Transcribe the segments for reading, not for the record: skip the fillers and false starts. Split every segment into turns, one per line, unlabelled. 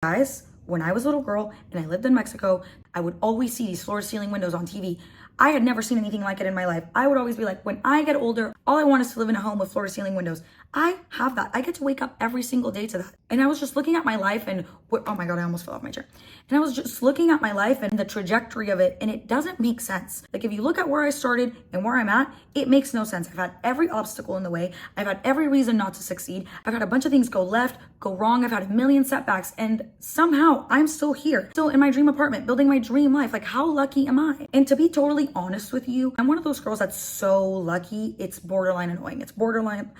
Guys, when I was a little girl and I lived in Mexico, I would always see these floor to ceiling windows on TV. I had never seen anything like it in my life. I would always be like, when I get older, all I want is to live in a home with floor to ceiling windows. I have that. I get to wake up every single day to that. And I was just looking at my life and oh my God, I almost fell off my chair. And I was just looking at my life and the trajectory of it, and it doesn't make sense. Like if you look at where I started and where I'm at, it makes no sense. I've had every obstacle in the way. I've had every reason not to succeed. I've had a bunch of things go left, go wrong. I've had a million setbacks, and somehow I'm still here, still in my dream apartment, building my dream life. Like how lucky am I? And to be totally honest with you, I'm one of those girls that's so lucky. It's borderline annoying. It's borderline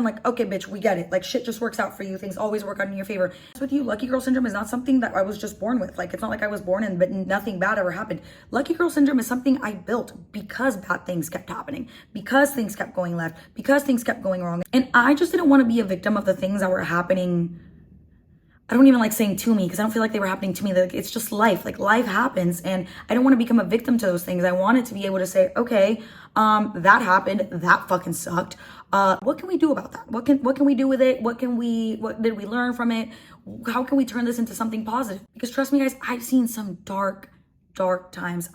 like, okay, bitch, we get it. Like shit just works out for you. Things always work out in your favor. With you, lucky girl syndrome is not something that I was just born with. Like it's not like I was born in, but nothing bad ever happened. Lucky girl syndrome is something I built because bad things kept happening, because things kept going left, because things kept going wrong. And I just didn't want to be a victim of the things that were happening. I don't even like saying to me because I don't feel like they were happening to me. Like it's just life. Like life happens, and I don't want to become a victim to those things. I wanted to be able to say, okay, that happened. That fucking sucked. What can we do about that? What can we do with it? What did we learn from it? How can we turn this into something positive? Because trust me, guys, I've seen some dark times.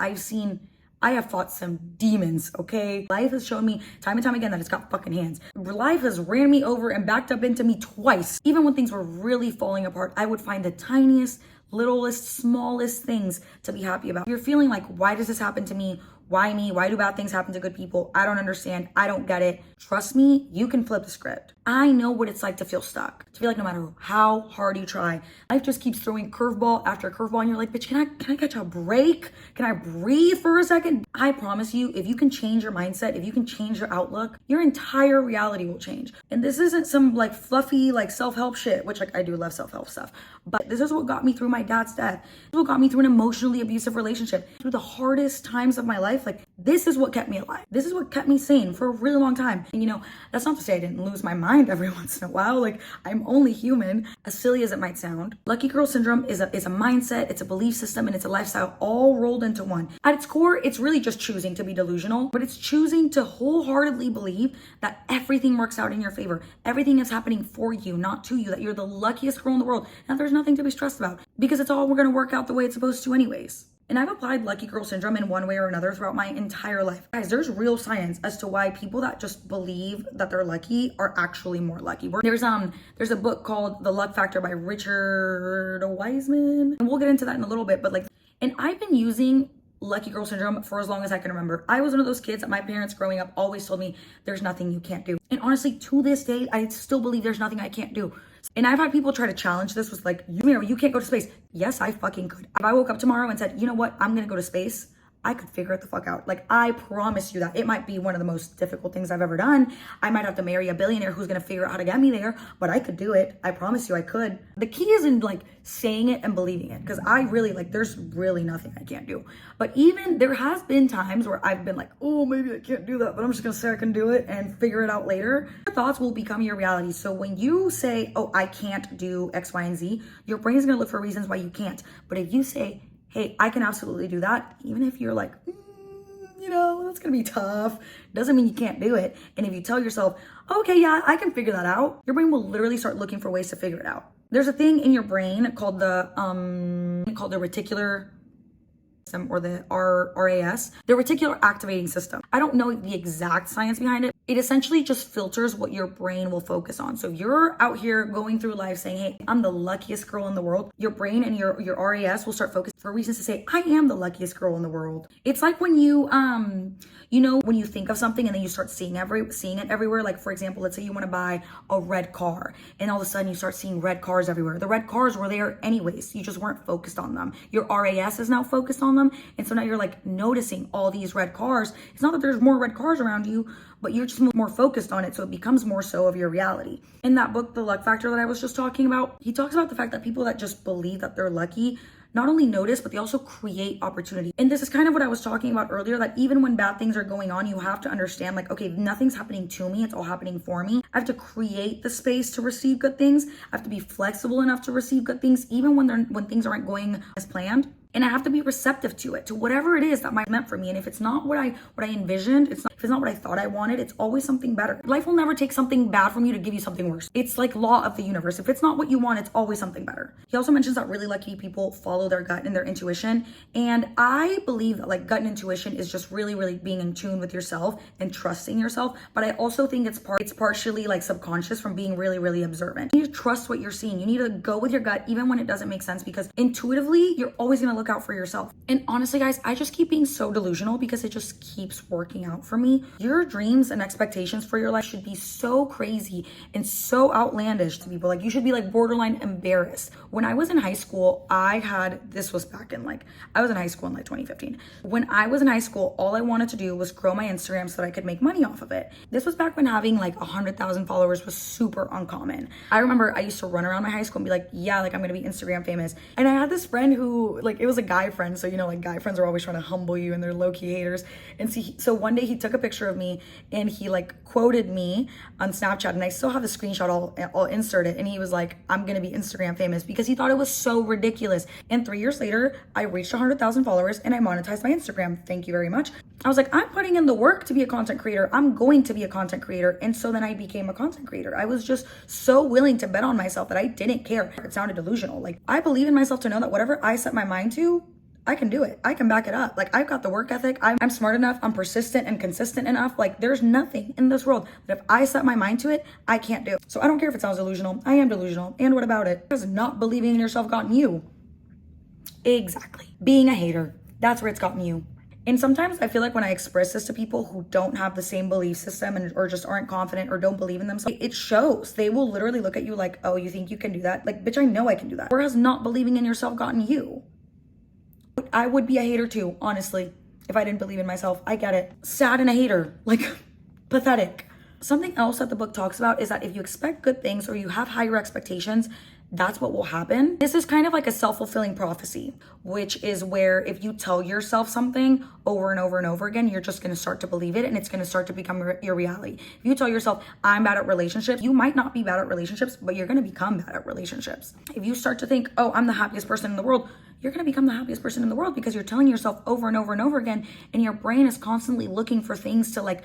I have fought some demons, okay? Life has shown me time and time again that it's got fucking hands. Life has ran me over and backed up into me twice. Even when things were really falling apart, I would find the tiniest, littlest, smallest things to be happy about. You're feeling like, why does this happen to me? Why me? Why do bad things happen to good people? I don't understand. I don't get it. Trust me, you can flip the script. I know what it's like to feel stuck. To feel like no matter how hard you try, life just keeps throwing curveball after curveball, and you're like, bitch, can I catch a break? Can I breathe for a second? I promise you, if you can change your mindset, if you can change your outlook, your entire reality will change. And this isn't some like fluffy like self-help shit, which like I do love self-help stuff, but this is what got me through my dad's death. This is what got me through an emotionally abusive relationship, through the hardest times of my life. Like this is what kept me alive. This is what kept me sane for a really long time. And you know, that's not to say I didn't lose my mind every once in a while. Like I'm only human, as silly as it might sound. Lucky girl syndrome is a mindset, it's a belief system, and it's a lifestyle all rolled into one. At its core, it's really just choosing to be delusional, but it's choosing to wholeheartedly believe that everything works out in your favor. Everything is happening for you, not to you, that you're the luckiest girl in the world, and there's nothing to be stressed about because it's all going to work out the way it's supposed to anyways. And I've applied lucky girl syndrome in one way or another throughout my entire life. Guys, there's real science as to why people that just believe that they're lucky are actually more lucky. There's a book called The Luck Factor by Richard Wiseman. And we'll get into that in a little bit, but like, and I've been using lucky girl syndrome for as long as I can remember. I was one of those kids that my parents growing up always told me there's nothing you can't do. And honestly, to this day, I still believe there's nothing I can't do. And I've had people try to challenge this with like, you can't go to space. Yes, I fucking could. If I woke up tomorrow and said, you know what, I'm gonna go to space, I could figure it the fuck out. Like, I promise you that. It might be one of the most difficult things I've ever done. I might have to marry a billionaire who's gonna figure out how to get me there, but I could do it. I promise you I could. The key is in like saying it and believing it, because I really like, there's really nothing I can't do. But even there has been times where I've been like, oh, maybe I can't do that, but I'm just gonna say I can do it and figure it out later. Your thoughts will become your reality. So when you say, oh, I can't do X, Y, and Z, your brain is gonna look for reasons why you can't. But if you say, hey, I can absolutely do that, even if you're like, that's gonna be tough, doesn't mean you can't do it. And if you tell yourself, okay, yeah, I can figure that out, your brain will literally start looking for ways to figure it out. There's a thing in your brain called the reticular system, or the RAS, the reticular activating system. I don't know the exact science behind it. It essentially just filters what your brain will focus on. So if you're out here going through life saying, hey, I'm the luckiest girl in the world, your brain and your RAS will start focusing for reasons to say, I am the luckiest girl in the world. It's like when you, when you think of something and then you start seeing it everywhere. Like for example, let's say you want to buy a red car and all of a sudden you start seeing red cars everywhere. The red cars were there anyways. You just weren't focused on them. Your RAS is now focused on them. And so now you're like noticing all these red cars. It's not that there's more red cars around you, but you're just more focused on it, so it becomes more so of your reality. In that book, The Luck Factor, that I was just talking about, he talks about the fact that people that just believe that they're lucky not only notice, but they also create opportunity. And this is kind of what I was talking about earlier, that even when bad things are going on, you have to understand like, okay, nothing's happening to me, it's all happening for me. I have to create the space to receive good things. I have to be flexible enough to receive good things, even when things aren't going as planned. and I have to be receptive to it, to whatever it is that might meant for me. And if it's not what I envisioned, if it's not what I thought I wanted, it's always something better. Life will never take something bad from you to give you something worse. It's like law of the universe. If it's not what you want, it's always something better. He also mentions that really lucky people follow their gut and their intuition. And I believe that like gut and intuition is just really, really being in tune with yourself and trusting yourself. But I also think it's partially like subconscious from being really, really observant. You need to trust what you're seeing. You need to go with your gut even when it doesn't make sense, because intuitively you're always going to look out for yourself. And honestly guys, I just keep being so delusional because it just keeps working out for me. Your dreams and expectations for your life should be so crazy and so outlandish to people. Like you should be like borderline embarrassed. When I was in high school, I was in high school in like 2015. When I was in high school, all I wanted to do was grow my Instagram so that I could make money off of it. This was back when having like 100,000 followers was super uncommon. I remember I used to run around my high school and be like, yeah, like I'm gonna be Instagram famous. And I had this friend who, like, it was a guy friend. So, you know, like guy friends are always trying to humble you and they're low-key haters. And so one day he took a picture of me and he like quoted me on Snapchat, and I still have the screenshot, I'll insert it. And he was like, I'm gonna be Instagram famous, because he thought it was so ridiculous. And 3 years later, I reached 100,000 followers and I monetized my Instagram. Thank you very much. I was like, I'm putting in the work to be a content creator. I'm going to be a content creator. And so then I became a content creator. I was just so willing to bet on myself that I didn't care. It sounded delusional. Like I believe in myself to know that whatever I set my mind to, I can do it. I can back it up. Like I've got the work ethic. I'm smart enough. I'm persistent and consistent enough. Like there's nothing in this world that if I set my mind to it, I can't do. So I don't care if it sounds delusional. I am delusional. And what about it? Because not believing in yourself gotten you. Exactly. Being a hater. That's where it's gotten you. And sometimes I feel like when I express this to people who don't have the same belief system or just aren't confident or don't believe in themselves, it shows. They will literally look at you like, oh, you think you can do that? Like, bitch, I know I can do that. Where has not believing in yourself gotten you? I would be a hater too, honestly, if I didn't believe in myself. I get it. Sad and a hater. Like, pathetic. Something else that the book talks about is that if you expect good things or you have higher expectations, that's what will happen. This is kind of like a self-fulfilling prophecy, which is where if you tell yourself something over and over and over again, you're just going to start to believe it and it's going to start to become your reality. If you tell yourself, I'm bad at relationships, you might not be bad at relationships, but you're going to become bad at relationships. If you start to think, oh, I'm the happiest person in the world, you're going to become the happiest person in the world, because you're telling yourself over and over and over again, and your brain is constantly looking for things to like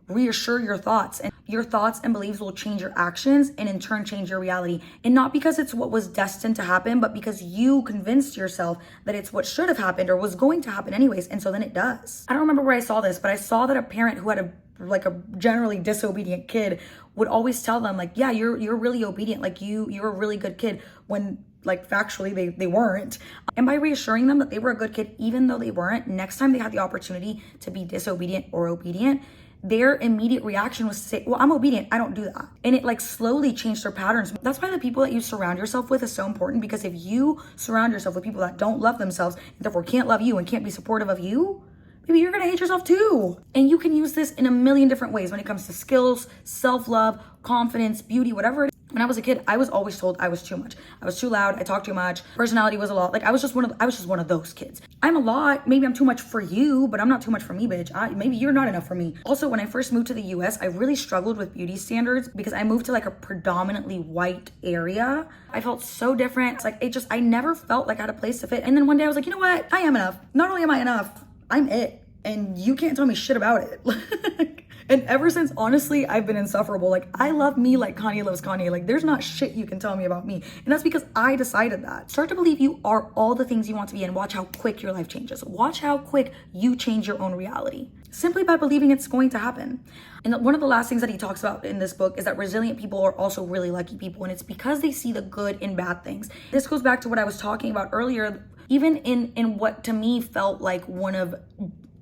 reassure your thoughts, and your thoughts and beliefs will change your actions and in turn change your reality. And not because it's what was destined to happen, but because you convinced yourself that it's what should have happened or was going to happen anyways. And so then it does. I don't remember where I saw this, but I saw that a parent who had a generally disobedient kid would always tell them like, yeah, you're really obedient. Like you're a really good kid, when like factually they weren't. And by reassuring them that they were a good kid, even though they weren't, next time they had the opportunity to be disobedient or obedient, their immediate reaction was to say, well, I'm obedient, I don't do that. And it like slowly changed their patterns. That's why the people that you surround yourself with is so important, because if you surround yourself with people that don't love themselves, and therefore can't love you and can't be supportive of you, maybe you're gonna hate yourself too. And you can use this in a million different ways when it comes to skills, self-love, confidence, beauty, whatever it is. When I was a kid, I was always told I was too much. I was too loud, I talked too much, personality was a lot. Like I was just one of those kids. I'm a lot, maybe I'm too much for you, but I'm not too much for me, bitch. Maybe you're not enough for me. Also, when I first moved to the US, I really struggled with beauty standards because I moved to like a predominantly white area. I felt so different. It's like, I never felt like I had a place to fit. And then one day I was like, you know what? I am enough. Not only am I enough, I'm it. And you can't tell me shit about it. And ever since, honestly, I've been insufferable. Like, I love me like Kanye loves Kanye. Like, there's not shit you can tell me about me. And that's because I decided that. Start to believe you are all the things you want to be, and watch how quick your life changes. Watch how quick you change your own reality, simply by believing it's going to happen. And one of the last things that he talks about in this book is that resilient people are also really lucky people. And it's because they see the good in bad things. This goes back to what I was talking about earlier. Even in what to me felt like one of,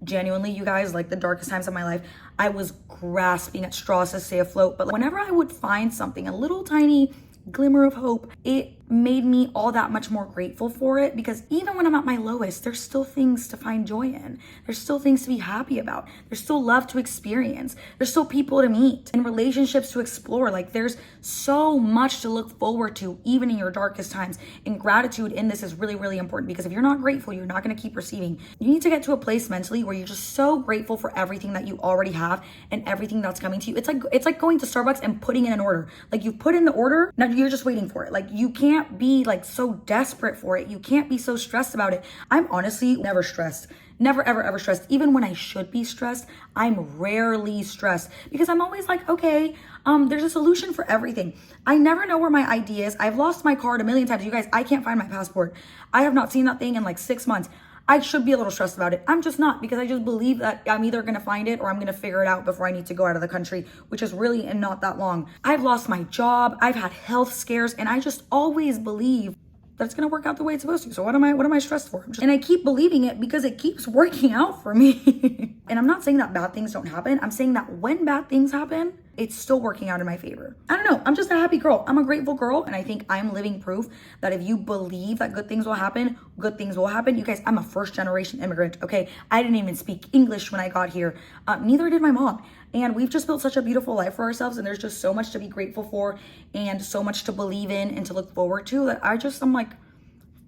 genuinely, you guys, like the darkest times of my life, I was grasping at straws to stay afloat. But whenever I would find something, a little tiny glimmer of hope, it made me all that much more grateful for it, because even when I'm at my lowest, there's still things to find joy in. There's still things to be happy about. There's still love to experience. There's still people to meet and relationships to explore. Like, there's so much to look forward to, even in your darkest times. And gratitude in this is really, really important, because if you're not grateful, you're not going to keep receiving. You need to get to a place mentally where you're just so grateful for everything that you already have and everything that's coming to you. It's like going to Starbucks and putting in an order. Like, you've put in the order, now you're just waiting for it. Like, you can't can't be like so desperate for it. You can't be so stressed about it. I'm honestly never stressed. Never, ever, ever stressed. Even when I should be stressed, I'm rarely stressed because I'm always like, okay, there's a solution for everything. I never know where my ID is. I've lost my card a million times. You guys, I can't find my passport. I have not seen that thing in like 6 months. I should be a little stressed about it. I'm just not, because I just believe that I'm either going to find it or I'm going to figure it out before I need to go out of the country, which is really not that long. I've lost my job. I've had health scares, and I just always believe that it's going to work out the way it's supposed to. So what am I stressed for? And I keep believing it because it keeps working out for me. And I'm not saying that bad things don't happen. I'm saying that when bad things happen, it's still working out in my favor. I don't know. I'm just a happy girl. I'm a grateful girl. And I think I'm living proof that if you believe that good things will happen, good things will happen. You guys, I'm a first generation immigrant. Okay. I didn't even speak English when I got here. Neither did my mom. And we've just built such a beautiful life for ourselves. And there's just so much to be grateful for and so much to believe in and to look forward to that I'm like,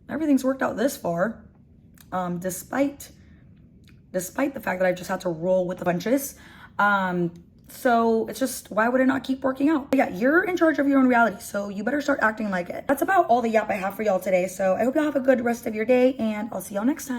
everything's worked out this far. Despite the fact that I've just had to roll with the punches. So it's just, why would it not keep working out? But yeah, you're in charge of your own reality, so you better start acting like it. That's about all the yap I have for y'all today. So I hope y'all have a good rest of your day, and I'll see y'all next time.